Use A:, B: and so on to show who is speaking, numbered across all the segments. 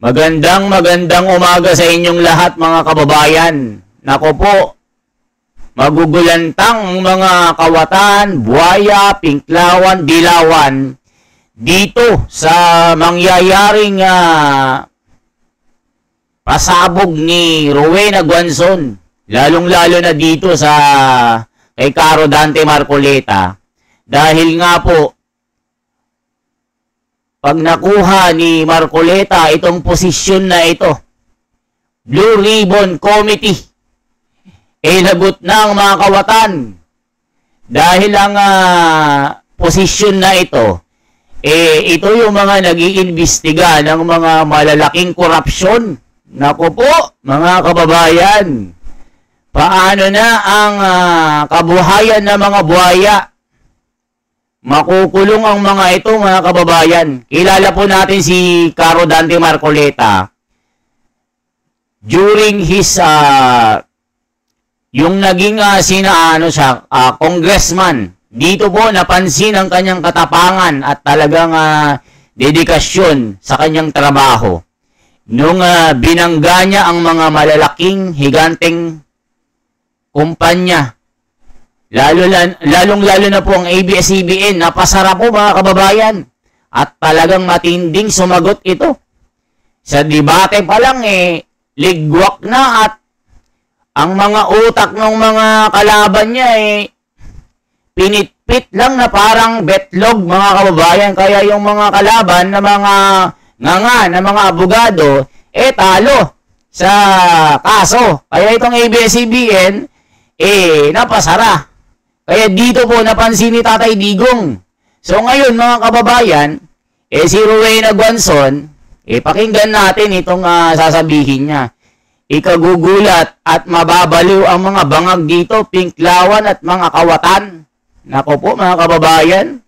A: Magandang umaga sa inyong lahat mga kababayan. Nako po, magugulantang mga kawatan, buhaya, pinklawan, dilawan dito sa mangyayaring pasabog ni Rowena Guanzon. Lalong-lalo na dito sa kay Caro Dante Marcoleta. Dahil nga po, pag nakuha ni Marcoleta itong posisyon na ito, Blue Ribbon Committee, lagot na ang mga kawatan. Dahil ang posisyon na ito, ito yung mga nag-iimbestiga ng mga malalaking korupsyon. Naku po, mga kababayan, paano na ang kabuhayan ng mga buhaya? Makukulong ang mga ito, mga kababayan. Kilala po natin si Caro Dante Marcoleta. During his, yung naging congressman, dito po napansin ang kanyang katapangan at talagang dedikasyon sa kanyang trabaho. Nung binangga niya ang mga malalaking, higanteng kumpanya, lalong-lalo na po ang ABS-CBN, napasara po mga kababayan. At talagang matinding sumagot ito. Sa debate pa lang ligwak na at ang mga utak ng mga kalaban niya pinitpit lang na parang betlog mga kababayan. Kaya yung mga kalaban na mga na mga abogado, talo sa kaso. Kaya itong ABS-CBN, napasara. Kaya dito po napansin ni Tatay Digong. So ngayon mga kababayan, si Rowena Guanzon, pakinggan natin itong sasabihin niya. Ikagugulat at mababaliw ang mga bangag dito, pinklawan at mga kawatan. Nako po mga kababayan,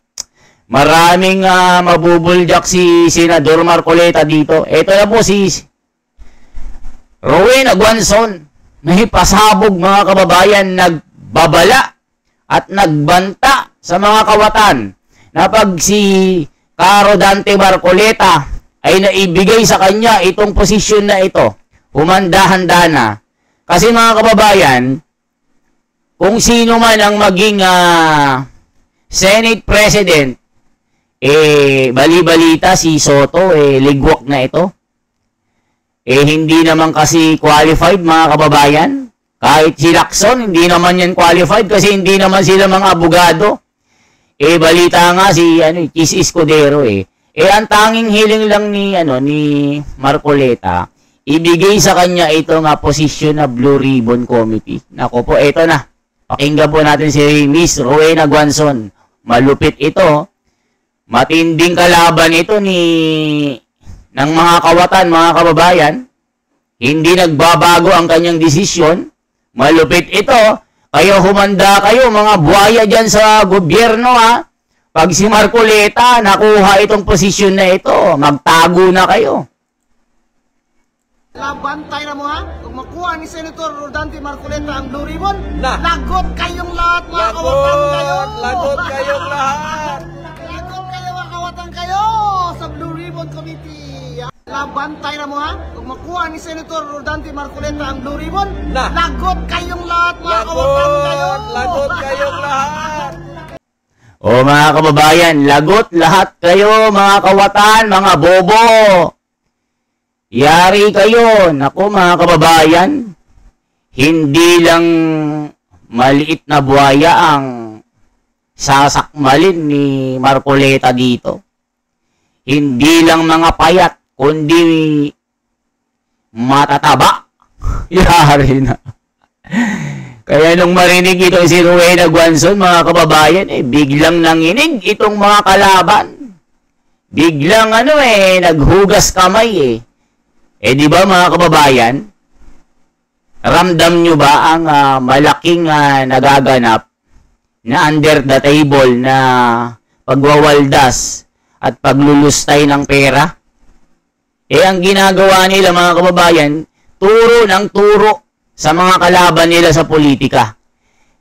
A: maraming mabubuljak si Senador Marcoleta dito. Ito na po si Rowena Guanzon. May pasabog mga kababayan, nagbabala at nagbanta sa mga kawatan na pag si Caro Dante Marcoleta ay naibigay sa kanya itong posisyon na ito, humanda-handa na. Kasi mga kababayan, kung sino man ang maging Senate President, bali-balita si Soto, ligwak na ito. Hindi naman kasi qualified mga kababayan. Kahit si Lacson, hindi naman yan qualified kasi hindi naman sila mga abogado. Balita nga si Chis Escudero ang tanging hiling lang ni Marcoleta, ibigay sa kanya ito nga posisyon na Blue Ribbon Committee. Nako po, ito na. Pakinggan po natin si Miss Rowena Guanzon. Malupit ito. Matinding kalaban ito ng mga kawatan, mga kababayan. Hindi nagbabago ang kanyang desisyon. Malupit ito. Kayo humanda kayo, mga buhaya dyan sa gobyerno Pag si Marcoleta nakuha itong posisyon na ito, magtago na kayo.
B: Bantay na mo Kung makuha ni Senator Dante Marcoleta ang Blue Ribbon, lagot kayong lahat mga kawatan kayo.
C: Lagot kayong lahat.
B: Lagot kayo mga kawatan kayo sa Blue Ribbon Committee. Bantay na mo Kung makuha ni Senator Dante Marcoleta ang Blue Ribbon, lagot kayong lahat mga kawatan kayo.
C: Lagot kayong lahat.
A: O mga kababayan, lagot lahat kayo mga kawatan, mga bobo. Yari kayo. Naku mga kababayan, hindi lang maliit na buhaya ang sasakmalin ni Marcoleta dito. Hindi lang mga payat, kundi matataba. Yari na. Kaya nung marinig ito si Rowena Guanzon, mga kababayan, biglang nanginig itong mga kalaban. Biglang naghugas kamay di ba mga kababayan? Ramdam nyo ba ang malaking nagaganap na under the table na pagwawaldas at paglulustay ng pera? Ang ginagawa nila mga kababayan, turo ng turo sa mga kalaban nila sa politika.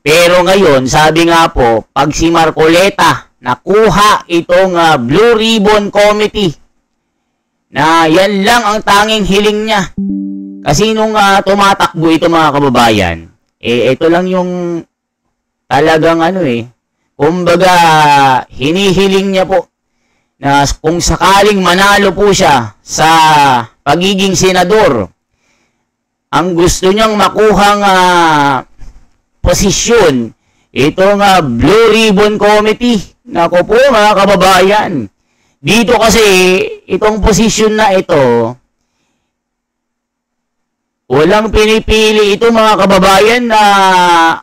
A: Pero ngayon, sabi nga po, pag si Marcoleta nakuha itong Blue Ribbon Committee, na yan lang ang tanging hiling niya. Kasi nung tumatakbo ito mga kababayan, ito lang yung talagang kumbaga hinihiling niya po na kung sakaling manalo po siya sa pagiging senador, ang gusto niyang makuhang posisyon, itong Blue Ribbon Committee. Nako po mga kababayan, dito kasi itong posisyon na ito, walang pinipili ito mga kababayan na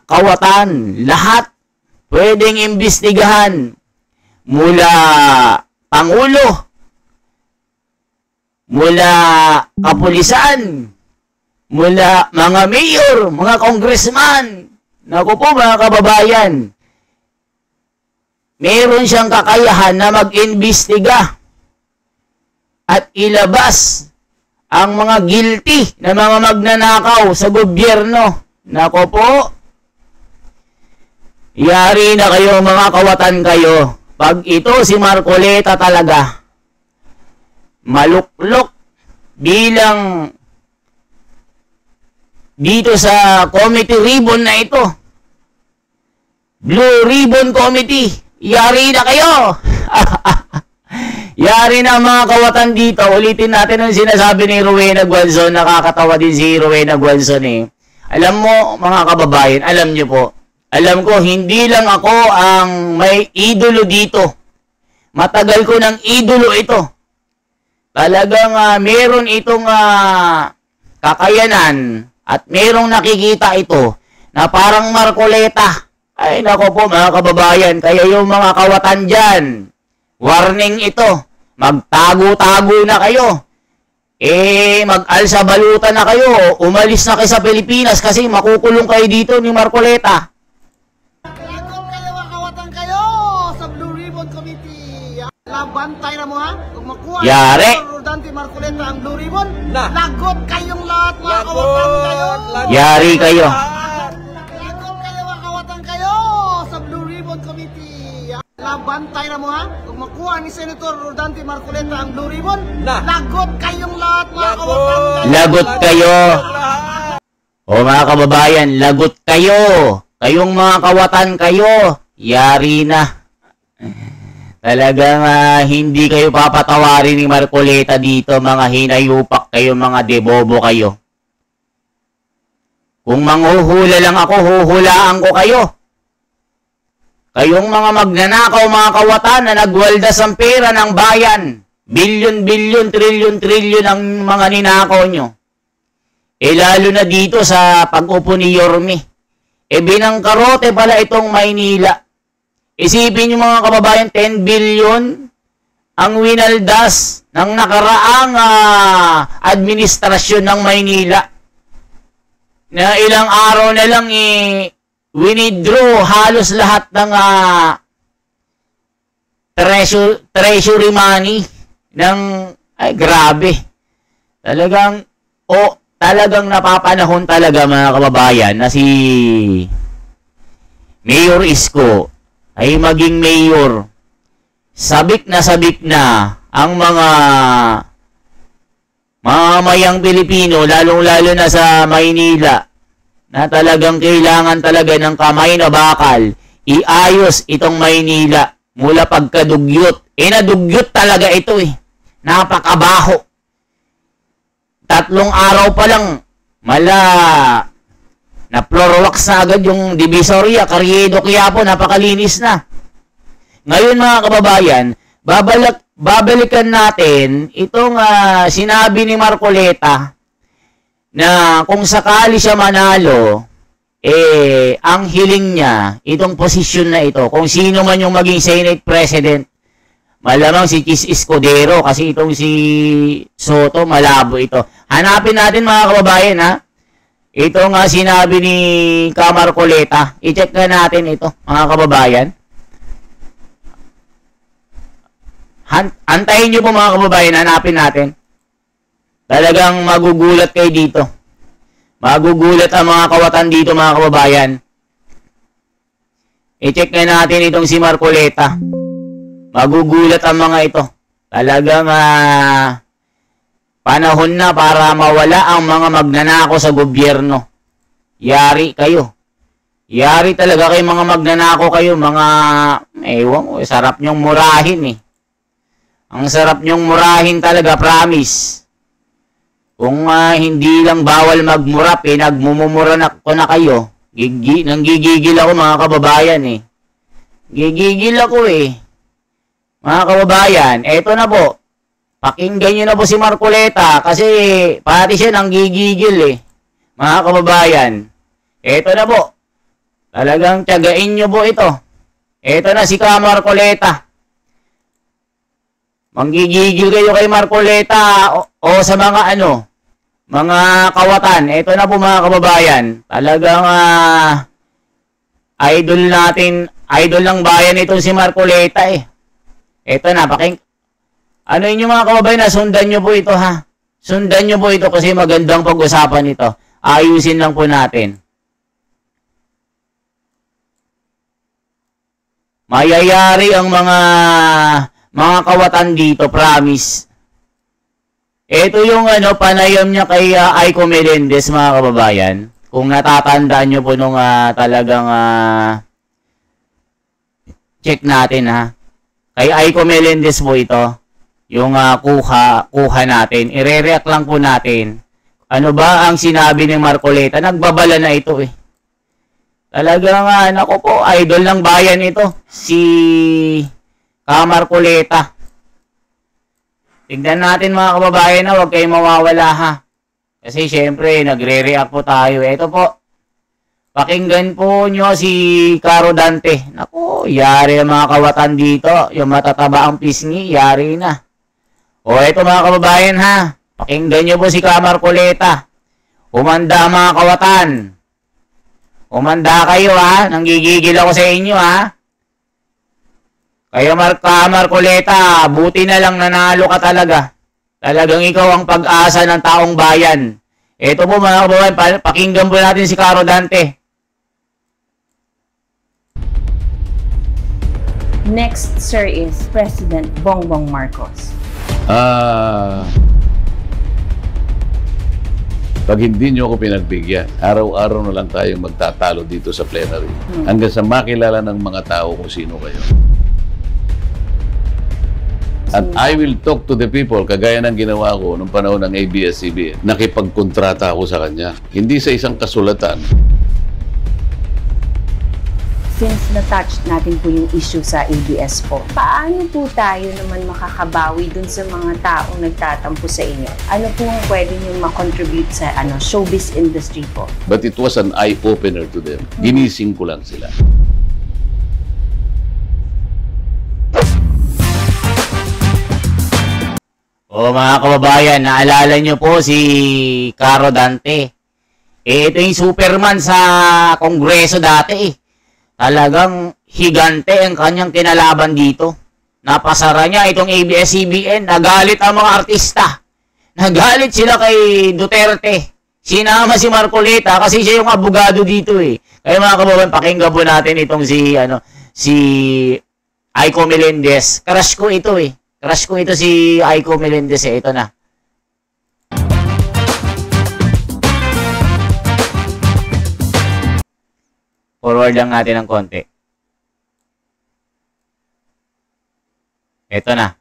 A: kawatan. Lahat pwedeng imbestigahan. Mula Pangulo, mula kapulisan, mula mga mayor, mga congressman. Naku po mga kababayan, meron siyang kakayahan na mag-imbestiga at ilabas ang mga guilty na mga magnanakaw sa gobyerno. Nako po, yari na kayo mga kawatan kayo. Pag ito si Marcoleta talaga, maluklok bilang dito sa committee ribbon na ito, Blue Ribbon Committee, yari na kayo. Yari na mga kawatan dito. Ulitin natin ang sinasabi ni Rowena Guanzon. Nakakatawa din si Rowena Guanzon Alam mo mga kababayan, alam nyo po, alam ko hindi lang ako ang may idolo dito. Matagal ko ng idolo ito. Talagang meron itong kakayanan at merong nakikita ito na parang Marcoleta. Ay nako po mga kababayan, kaya yung mga kawatan dyan, warning ito, magtago-tago na kayo. Mag-alsa balutan na kayo, umalis na kayo sa Pilipinas kasi makukulong kayo dito ni Marcoleta.
B: Lagot kayo mga kawatan kayo sa Blue Ribbon Committee. Labantay na mo ha? Kung makuha
A: Yari.
B: ni Rodante Marcoleta ang Blue Ribbon, lagot kayong lahat mga kawatan kayo.
A: Yari kayo.
B: Lagot kayo mga kawatan kayo sa Blue Ribbon Committee. Labantay na mo ha? Kung makuha ni Senator Rodante Marcoleta ang Blue Ribbon, lagot kayong lahat mga kawatan kayo.
A: Lagot kayo. O mga kababayan, lagot kayo. Kayong mga kawatan kayo, yari na. Talagang hindi kayo papatawarin ni Marcoleta dito, mga hinayupak kayo, mga debobo kayo. Kung manghuhula lang ako, huhulaan ko kayo. Kayong mga magnanakaw, mga kawatan na nagwaldas ang pera ng bayan. Bilyon-bilyon, trilyon-trilyon ang mga ninakaw nyo. Lalo na dito sa pag-upo ni Yorme. Binangkarote pala itong Maynila. Isipin nyo mga kababayan, 10 billion ang winaldas ng nakaraang administrasyon ng Maynila. Na ilang araw na lang winidraw halos lahat ng treasury money ng, grabe. Talagang napapanahon talaga mga kababayan na si Mayor Isko ay maging mayor. Sabik na ang mga mamamayang Pilipino, lalong-lalo na sa Maynila, na talagang kailangan talaga ng kamay na bakal, iayos itong Maynila mula pagkadugyot. Nadugyot talaga ito Napakabaho. 3 araw pa lang, na floor wax na agad yung Divisoria, Carriedo, Quiapo, napakalinis na. Ngayon mga kababayan, babalikan natin itong sinabi ni Marcoleta na kung sakali siya manalo, ang hiling niya, itong posisyon na ito, kung sino man yung maging Senate President, malamang si Chis Escudero, kasi itong si Soto, malabo ito. Hanapin natin mga kababayan Ito nga sinabi ni Marcoleta. I-check na natin ito, mga kababayan. Antayin nyo po mga kababayan, hanapin natin. Talagang magugulat kayo dito. Magugulat ang mga kawatan dito mga kababayan. I-check na natin itong si Marcoleta. Magugulat ang mga ito. Talagang Panahon na para mawala ang mga magnanako sa gobyerno. Yari kayo. Yari talaga kayo mga magnanako kayo, mga, ewan ko, sarap nyong murahin eh. Ang sarap nyong murahin talaga, promise. Kung hindi lang bawal magmura, pinagmumura na ko na kayo. Nanggigigil ako mga kababayan eh. Gigigil ako eh. Mga kababayan, eto na po. Pakinggan nyo na po si Marcoleta kasi pati siya nanggigigil eh. Mga kababayan, eto na po. Talagang tiyagain nyo po ito. Eto na si Marcoleta. Manggigigil kayo kay Marcoleta o sa mga mga kawatan. Eto na po mga kababayan. Talagang idol natin, idol ng bayan itong si Marcoleta eh. Eto na, ano inyo mga kababayan, sundan nyo po ito ha. Sundan nyo po ito kasi magandang pag-usapan ito. Ayusin lang po natin. Mayayari ang mga kawatan dito, promise. Ito yung panayam niya kay Aiko Melendez mga kababayan. Kung natatandaan nyo po nung talagang check natin ha. Kay Aiko Melendez po ito. Yung kuha natin. Ire-react lang po natin. Ano ba ang sinabi ni Marcoleta? Nagbabala na ito eh. Talagang nako po, idol ng bayan ito. Si Marcoleta. Tignan natin mga kababayan na huwag kayong mawawala ha. Kasi syempre, nagre-react po tayo. Ito po. Pakinggan po nyo si Caro Dante. Naku, yari ang mga kawatan dito. Yung matataba ang pisngi, yari na. O ito mga kababayan ha. Pakinggan nyo po si Marcoleta. Umanda mga kawatan. Umanda kayo ha. Nanggigigil ako sa inyo ha. Kaya Marcoleta, buti na lang nanalo ka talaga. Talagang ikaw ang pag-asa ng taong bayan. Ito po mga kababayan, pakinggan po natin si Caro Dante.
D: Next, sir, is President Bongbong Marcos.
E: Pag hindi nyo ako pinagbigyan, araw-araw na lang tayong magtatalo dito sa plenary. Hanggang sa makilala ng mga tao kung sino kayo. At I will talk to the people, kagaya ng ginawa ko nung panahon ng ABS-CBN. Nakipagkontrata ako sa kanya. Hindi sa isang kasulatan.
D: Since na-touch natin po yung issue sa ABS po, paano po tayo naman makakabawi dun sa mga taong nagtatampo sa inyo? Ano po ang pwede nyo makontribute sa showbiz industry po?
E: But it was an eye-opener to them. Ginising ko lang sila.
A: O mga kababayan, naalala nyo po si Caro Dante. Ito yung Superman sa Kongreso dati eh. Talagang higante ang kanyang kinalaban dito. Napasara niya itong ABS-CBN. Nagalit ang mga artista. Nagalit sila kay Duterte. Sinama si Marcoleta kasi siya yung abogado dito eh. Kaya mga kababayan, pakinggan po natin itong si Aiko Melendez. Crush ko ito eh. Crush ko ito si Aiko Melendez eh. Ito na. Forward lang natin ng konti. Ito na.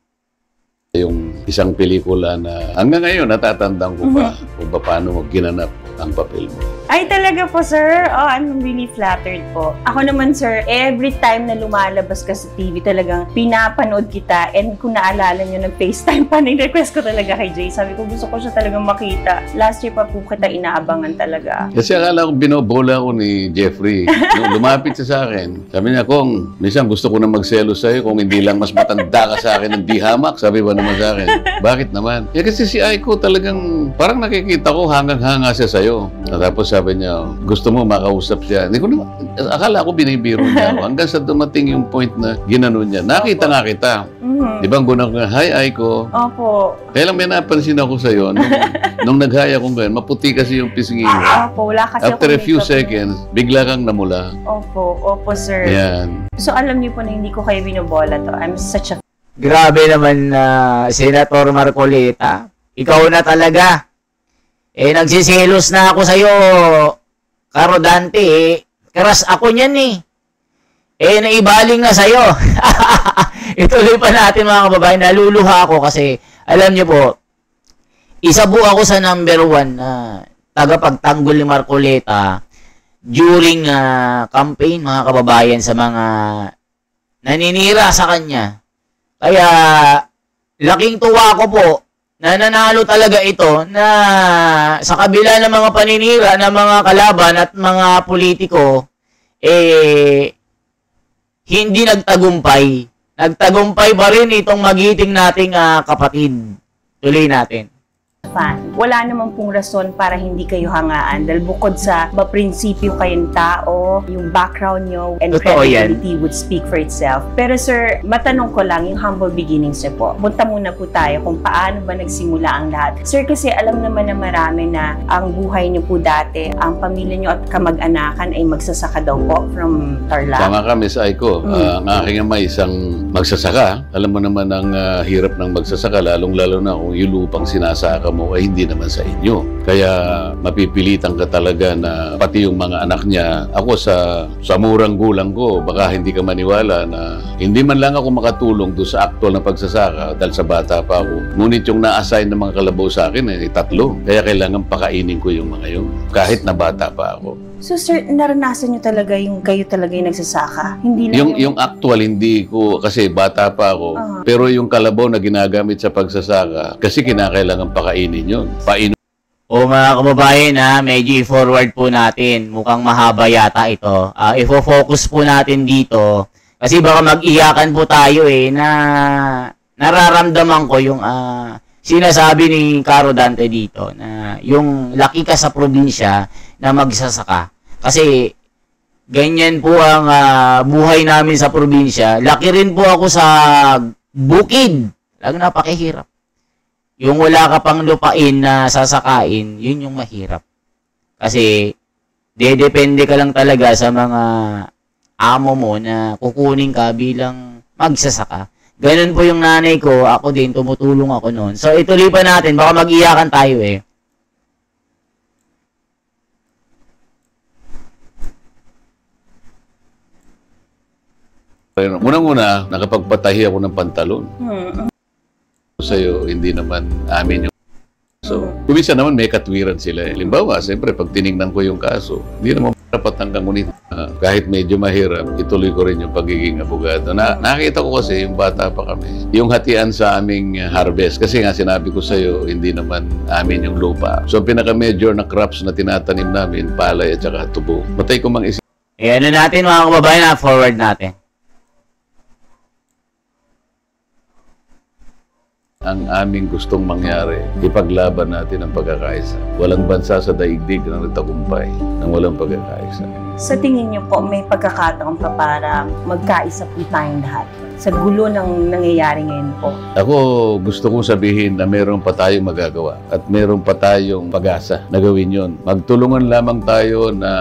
E: Yung isang pelikula na hanggang ngayon natatandaan ko pa kung paano ginanap ang papel mo.
D: Ay, talaga po, sir. Oh, I'm really flattered po. Ako naman, sir, every time na lumalabas ka sa TV, talagang pinapanood kita. And kung naalala nyo, nag-FaceTime pa, nag-request ko talaga kay Jay. Sabi ko, gusto ko siya talagang makita. Last year pa po kita inaabangan talaga.
E: Kasi akala ko binobola ko ni Jeffrey. Nung lumapit siya sa akin, sabi niya, Kong, minsan gusto ko na magselo sa'yo kung hindi lang mas matanda ka sa akin ng dihamak. Sabi ba naman sa akin, bakit naman? Kasi si Aiko talagang, parang nakikita ko hanga siya sa'yo. Tapos sabi niya, gusto mo makausap siya. Hindi ko naman, akala ko binibiro niya ako. Hanggang sa dumating yung point na ginano niya. Nakita nga kita. Di ba, gunak nga, hi Aiko.
D: Opo.
E: Kaya lang may napansin ako sa'yo. Nung nag-hi akong ganyan, maputi kasi yung pisngi mo.
D: Opo, wala kasi
E: After a
D: ako
E: few
D: makeup.
E: seconds, bigla kang namula.
D: Opo, sir.
E: Yan.
D: So, alam niyo po na hindi ko kayo binobola to. I'm such a
A: Grabe naman na Senator Marcoleta. ikaw na talaga. Nagsiselos na ako sa'yo, Karo Dante. Karas ako niyan naibaling na sa'yo. Ituloy pa natin mga kababayan. Naluluha ako kasi, alam niyo po, isa po ako sa number 1 na tagapagtanggol ni Marcoleta during campaign, mga kababayan, sa mga naninira sa kanya. Kaya, laking tuwa ko po na nanalo talaga ito na sa kabila ng mga paninira ng mga kalaban at mga politiko, hindi nagtagumpay. Nagtagumpay pa rin itong magiting nating kapatid. Tuloy natin.
D: Fan. Wala naman pong rason para hindi kayo hangaan dahil bukod sa prinsipyo kayong tao, yung background nyo and
A: Totoo
D: credibility would speak for itself. Pero sir, matanong ko lang yung humble beginnings nyo po. Punta muna po tayo kung paano ba nagsimula ang lahat. Sir, kasi alam naman na marami na ang buhay nyo po dati, ang pamilya nyo at kamag-anakan ay magsasaka daw po from Tarlac.
E: Tama ka, Miss Aiko. Ang aking ama isang magsasaka. Alam mo naman ang hirap ng magsasaka, lalong-lalo na kung yung lupang sinasaka mo ay hindi naman sa inyo. Kaya mapipilitan ka talaga na pati yung mga anak niya. Ako sa murang gulang ko, baka hindi ka maniwala na hindi man lang ako makatulong doon sa actual na pagsasaka dahil sa bata pa ako. Ngunit yung na-assign ng mga kalabaw sa akin ay 3. Kaya kailangan pakainin ko yung mga yun kahit na bata pa ako.
D: So sir, naranasan nyo talaga yung kayo talaga yung nagsasaka? Hindi lang
E: Yung actual, hindi ko, kasi bata pa ako. Pero yung kalabaw na ginagamit sa pagsasaka, kasi kinakailangan pakainin yun.
A: O mga kababayan medyo i-forward po natin. Mukhang mahaba yata ito. Ifo-focus po natin dito. Kasi baka mag-iyakan po tayo na nararamdaman ko yung sinasabi ni Karo Dante dito na yung laki ka sa probinsya na magsasaka. Kasi ganyan po ang buhay namin sa probinsya. Laki rin po ako sa bukid. Lang napakahirap. Yung wala ka pang lupain na sasakain, yun yung mahirap. Kasi dedepende ka lang talaga sa mga amo mo na kukunin ka bilang magsasaka. Ganun po yung nanay ko, ako din, tumutulong ako noon. So ituloy pa natin, baka mag-iyakan tayo
E: Unang-una, nakapagpatahi ako ng pantalon. Sa'yo, hindi naman amin yung kaso. Kumisa naman may katwiran sila. Limbawa, siyempre, pag tinignan ko yung kaso, hindi naman dapat hanggang ngunit kahit medyo mahirap, ituloy ko rin yung pagiging abogado. Nakita ko kasi yung bata pa kami, yung hatian sa aming harvest. Kasi nga sinabi ko sa'yo, hindi naman amin yung lupa. So, pinaka-major na crops na tinatanim namin, palay at saka tubo. Matay ko mang isip.
A: Ano natin mga kababayan, forward natin.
E: Ang aming gustong mangyari, ipaglaban natin ang pagkakaisa. Walang bansa sa daigdig na nagtagumpay ng walang pagkakaisa.
D: Sa tingin niyo po, may pagkakataon pa para magkaisa po tayong lahat sa gulo ng nangyayari ngayon po?
E: Ako gusto kong sabihin na meron pa tayong magagawa at meron pa tayong pag-asa na gawin yun. Magtulungan lamang tayo na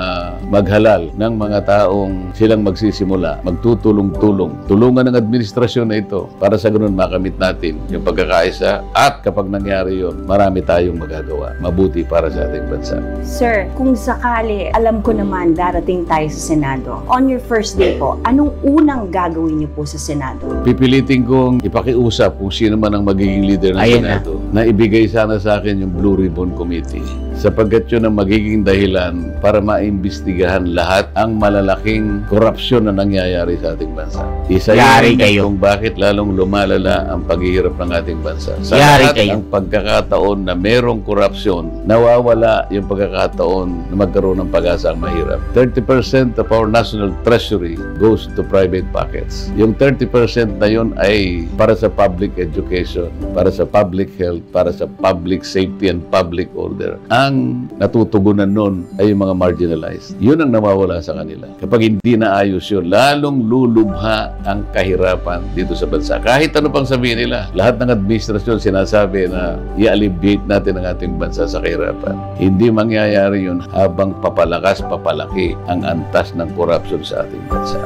E: maghalal ng mga taong silang magsisimula, magtutulong-tulong. Tulungan ng administrasyon na ito para sa ganun makamit natin yung pagkakaisa at kapag nangyari yun, marami tayong magagawa. Mabuti para sa ating bansa.
D: Sir, kung sakali, alam ko naman darating tayo sa Senado. On your first day po, anong unang gagawin niyo po sa Senado?
E: Pipilitin kong ipakiusap kung sino man ang magiging leader ng Senado na ibigay sana sa akin yung Blue Ribbon Committee sapagkat yun ang magiging dahilan para maimbestigahan lahat ang malalaking korupsyon na nangyayari sa ating bansa. Isa yun kung bakit lalong lumalala ang paghihirap ng ating bansa. Sa lahat ang pagkakataon na merong korupsyon, nawawala yung pagkakataon na magkaroon ng pag-asa ang mahirap. 30% of our national treasury goes to private pockets. Yung 30% na yun ay para sa public education, para sa public health, para sa public safety and public order. Ang natutugunan nun ay yung mga marginalized. Yun ang nawawala sa kanila. Kapag hindi naayos yun, lalong lulubha ang kahirapan dito sa bansa. Kahit ano pang sabihin nila, lahat ng administrasyon sinasabi na i-alleviate natin ang ating bansa sa kahirapan. Hindi mangyayari yun habang papalakas, papalaki ang antas ng korupsyon sa ating bansa.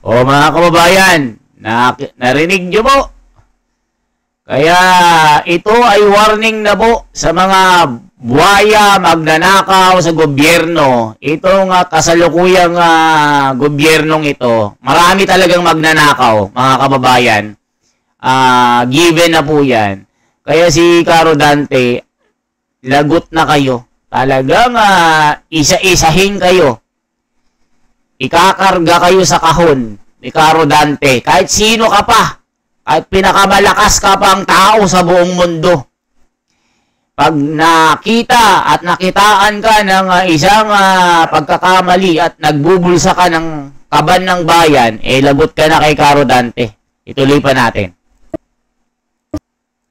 A: O mga kababayan, narinig nyo po. Kaya ito ay warning na po sa mga buhaya magnanakaw sa gobyerno. Itong kasalukuyang gobyernong ito, marami talagang magnanakaw, mga kababayan. Given na po yan. Kaya si Caro Dante, lagot na kayo. Talagang isa-isahin kayo. Ikakarga kayo sa kahon ni Caro Dante. Kahit sino ka pa. Kahit pinakamalakas ka pang tao sa buong mundo. Pag nakita at nakitaan ka ng isang pagkakamali at nagbubulsa ka ng kaban ng bayan, lagot ka na kay Caro Dante. Ituloy pa natin.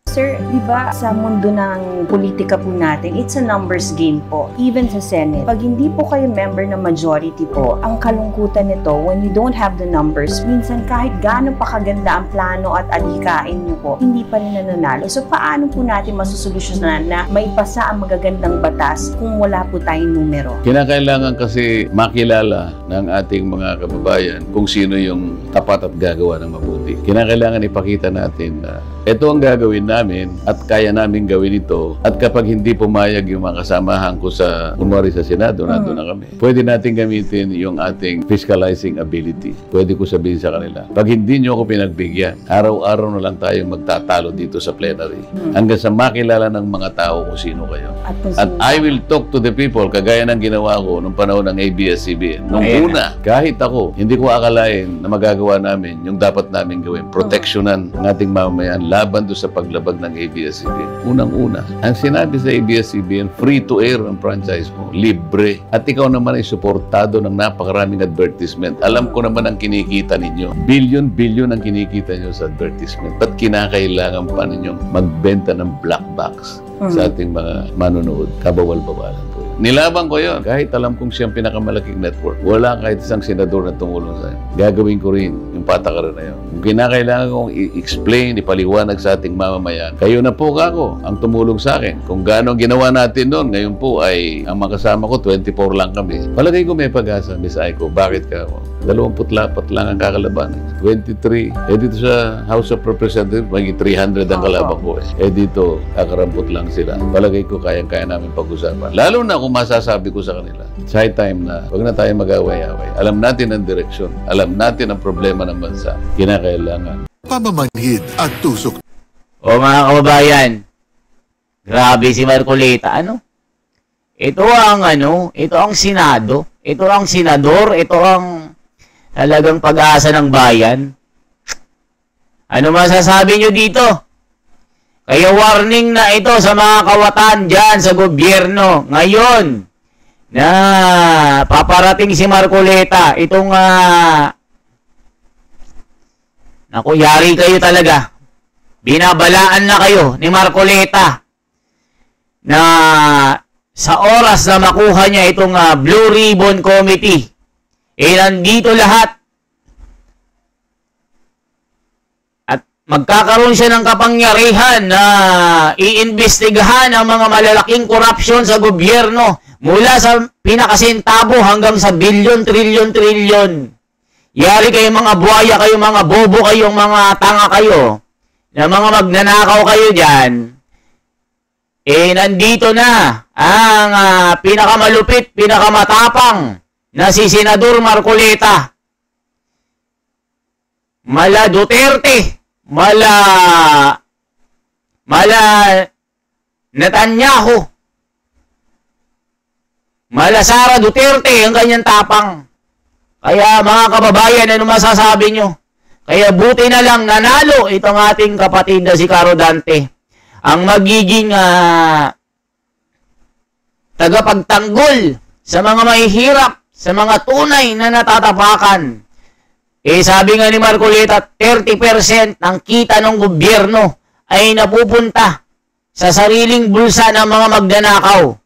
D: Sir, di ba sa mundo ng politika po natin, it's a numbers game po, even sa Senate. Pag hindi po kayo member ng majority po, ang kalungkutan nito, when you don't have the numbers, minsan kahit gaano pa kaganda ang plano at adhikain nyo po, hindi pa rin nananalo. So, paano po natin masusolusyonan na maipasa ang magagandang batas kung wala po tayong numero?
E: Kinakailangan kasi makilala ng ating mga kababayan kung sino yung tapat at gagawa ng mabuti. Kinakailangan ipakita natin na ito ang gagawin namin at kaya namin gawin ito. At kapag hindi pumayag yung mga kasamahan ko sa, kunwari sa Senado, nandun na kami. Pwede natin gamitin yung ating fiscalizing ability. Pwede ko sabihin sa kanila, pag hindi nyo ako pinagbigyan, araw-araw na lang tayong magtatalo dito sa plenary. Hanggang sa makilala ng mga tao kung sino kayo. At I will talk to the people, kagaya ng ginawa ko nung panahon ng ABS-CBN. Nung una, kahit ako, hindi ko akalain na magagawa namin yung dapat namin gawin. Proteksyonan ng ating mamamayan laban doon sa paglabag ng ABS-CBN. Unang-una, ang sinabi sa ABS-CBN, free to air ang franchise mo, libre. At ikaw naman ay suportado ng napakaraming advertisement. Alam ko naman ang kinikita ninyo. Billion ang kinikita nyo sa advertisement. Ba't kinakailangan pa ninyong magbenta ng black box sa ating mga manonood? Kabawal-bawalan po. Nilaban ko yon. Kahit alam kong siyang pinakamalaking network, wala kahit isang senador na tumulong sa akin. Gagawin ko rin yung patakaran na yun. Kung kinakailangan kong i-explain, ipaliwanag sa ating mamamayan, kayo na po kako ang tumulong sa akin. Kung gaano ginawa natin noon, ngayon po ay ang makasama ko, 24 lang kami. Palagay ko may pag-asa, Miss Aiko. Bakit ka ako? 24 lang ang kakalaban. 23. Dito sa House of Representatives, maging 300 ang kalaban ko. Dito, kakarampot lang sila. Palagay ko kayang-kaya namin pag-usapan. Lalo na kung masasabi ko sa kanila, it's high time na huwag na tayo mag-away-away. Alam natin ang direksyon. Alam natin ang problema ng bansa. Kinakailangan.
F: Pamamanhid at tusok.
A: O mga kababayan, grabe si Marcoleta. Ito ang Senado. Ito ang senador. Ito ang talagang pag-asa ng bayan. Ano masasabi nyo dito? Kaya warning na ito sa mga kawatan dyan sa gobyerno. Ngayon, na paparating si Marcoleta, itong, naku, yari kayo talaga. Binabalaan na kayo ni Marcoleta na sa oras na makuha niya itong Blue Ribbon Committee, nandito lahat. Magkakaroon siya ng kapangyarihan na iimbestigahan ang mga malalaking korupsyon sa gobyerno mula sa pinakasentabo hanggang sa bilyon, trilyon. Yari kayo mga buhaya, kayo mga bobo, kayong mga tanga kayo, na mga magnanakaw kayo dyan. Nandito na ang pinakamalupit, pinakamatapang na si Senador Marcoleta. Mala Duterte. Mala Netanyahu, mala Sara Duterte ang kanyang tapang. Kaya mga kababayan, ano masasabi nyo? Kaya buti na lang nanalo itong ating kapatid na si Caro Dante. Ang magiging tagapagtanggol sa mga mahihirap, sa mga tunay na natatapakan. Sabi nga ni Marcoleta, 30% ng kita ng gobyerno ay napupunta sa sariling bulsa ng mga magnanakaw.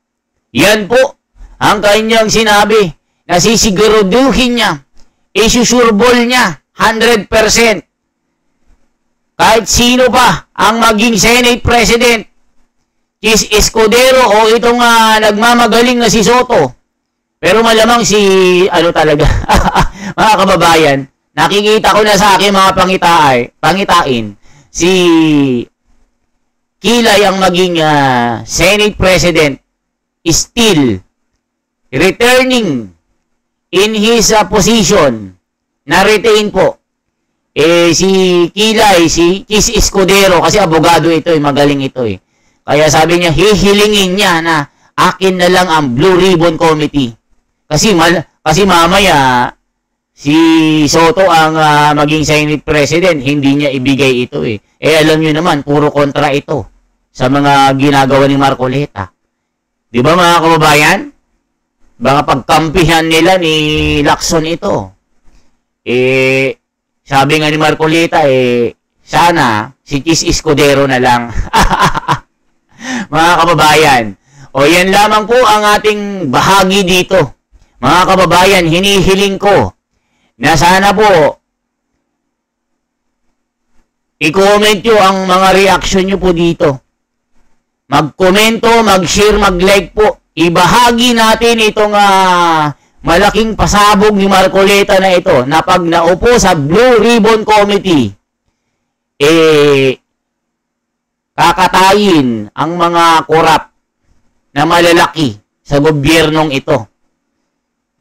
A: Yan po ang kanyang sinabi na sisiguraduhin niya, isusurbol niya 100%. Kahit sino pa ang maging Senate President, Chis Escudero o itong nagmamagaling na si Soto. Pero malamang si, talaga, mga kababayan, nakikita ko na sa aking mga pangitain, si Kilay ang maging Senate President, still returning in his position, na-retain po, si Kilay, si Chis Escudero, kasi abogado ito, magaling ito eh. Kaya sabi niya, hihilingin niya na akin na lang ang Blue Ribbon Committee. Kasi mamaya, si Soto ang maging Senate President, hindi niya ibigay ito eh. Alam niyo naman, puro kontra ito sa mga ginagawa ni Marcoleta. Di ba mga kababayan? Baka pagkampihan nila ni Lacson ito. Sabi nga ni Marcoleta, sana si Chis Escudero na lang. Mga kababayan, yan lamang po ang ating bahagi dito. Mga kababayan, hinihiling ko na sana po i-comment nyo ang mga reaction nyo po dito. Mag-komento, mag-share, mag-like po. Ibahagi natin itong malaking pasabog ni Marcoleta na ito na pag naupo sa Blue Ribbon Committee, kakatayin ang mga korap na malalaki sa gobyernong ito.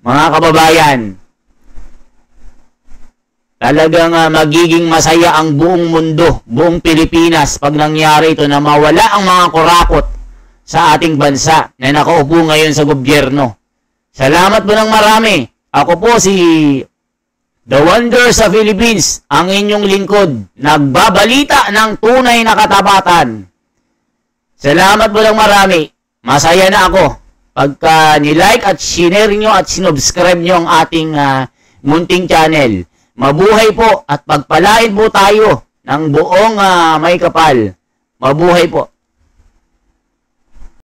A: Mga kababayan, talagang magiging masaya ang buong mundo, buong Pilipinas pag nangyari ito na mawala ang mga kurakot sa ating bansa na nakaupo ngayon sa gobyerno. Salamat po ng marami. Ako po si The Wonder sa Philippines, ang inyong lingkod, nagbabalita ng tunay na katapatan. Salamat po ng marami. Masaya na ako pagka nilike at sinare nyo at sinubscribe nyo ang ating munting channel. Mabuhay po at pagpalain po tayo ng buong may kapal. Mabuhay po.